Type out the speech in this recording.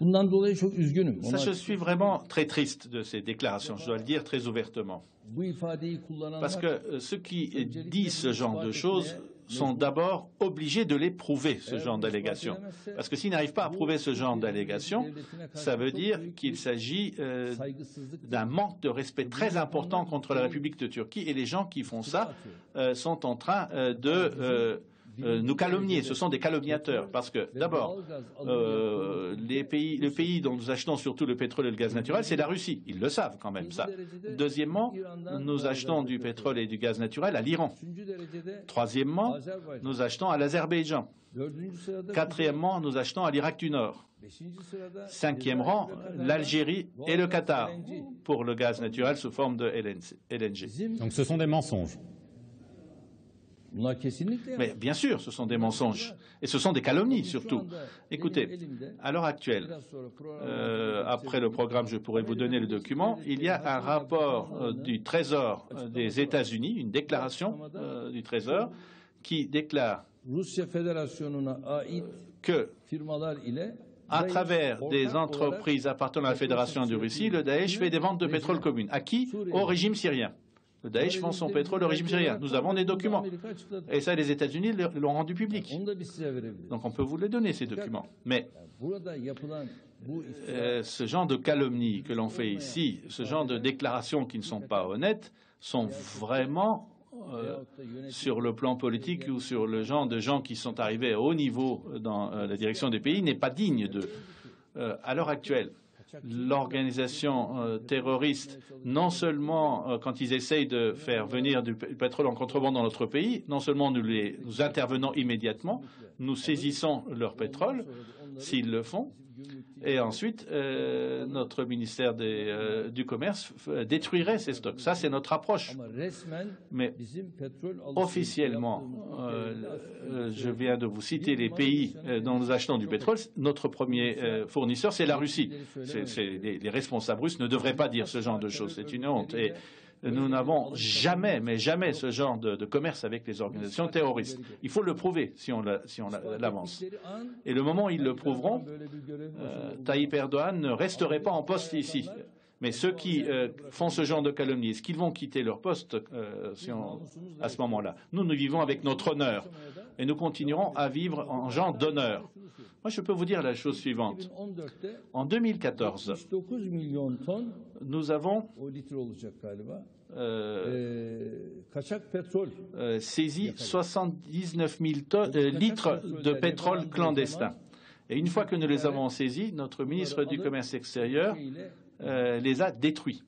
Ça, je suis vraiment très triste de ces déclarations, je dois le dire très ouvertement. Parce que ceux qui disent ce genre de choses sont d'abord obligés de les prouver, ce genre d'allégations. Parce que s'ils n'arrivent pas à prouver ce genre d'allégations, ça veut dire qu'il s'agit d'un manque de respect très important contre la République de Turquie. Et les gens qui font ça sont en train de nous calomnier. Ce sont des calomniateurs. Parce que, d'abord, le pays dont nous achetons surtout le pétrole et le gaz naturel, c'est la Russie. Ils le savent quand même, ça. Deuxièmement, nous achetons du pétrole et du gaz naturel à l'Iran. Troisièmement, nous achetons à l'Azerbaïdjan. Quatrièmement, nous achetons à l'Irak du Nord. Cinquième rang, l'Algérie et le Qatar pour le gaz naturel sous forme de LNG. Donc ce sont des mensonges. Mais bien sûr, ce sont des mensonges. Et ce sont des calomnies, surtout. Écoutez, à l'heure actuelle, après le programme, je pourrais vous donner le document, il y a un rapport du Trésor des États-Unis, une déclaration du Trésor, qui déclare que, à travers des entreprises appartenant à la Fédération de Russie, le Daesh fait des ventes de pétrole communes. À qui? Au régime syrien. Le Daesh vend son pétrole au régime syrien. Nous avons des documents. Et ça, les États-Unis l'ont rendu public. Donc on peut vous les donner, ces documents. Mais ce genre de calomnies que l'on fait ici, ce genre de déclarations qui ne sont pas honnêtes, sont vraiment, sur le plan politique ou sur le genre de gens qui sont arrivés à haut niveau dans la direction des pays, n'est pas digne de... à l'heure actuelle, l'organisation terroriste, non seulement quand ils essayent de faire venir du pétrole en contrebande dans notre pays, non seulement nous intervenons immédiatement, nous saisissons leur pétrole, s'ils le font, et ensuite notre ministère du Commerce détruirait ces stocks. Ça, c'est notre approche. Mais officiellement, je viens de vous citer les pays dont nous achetons du pétrole. Notre premier fournisseur, c'est la Russie. Les responsables russes ne devraient pas dire ce genre de choses. C'est une honte. Et nous n'avons jamais, mais jamais ce genre de commerce avec les organisations terroristes. Il faut le prouver si on l'avance. Et le moment où ils le prouveront, Tayyip Erdogan ne resterait pas en poste ici. Mais ceux qui font ce genre de calomnie, est-ce qu'ils vont quitter leur poste à ce moment-là? Nous vivons avec notre honneur et nous continuerons à vivre en gens d'honneur. Moi, je peux vous dire la chose suivante. En 2014, nous avons saisi 79 000 litres de pétrole clandestin. Et une fois que nous les avons saisis, notre ministre du Commerce extérieur les a détruits.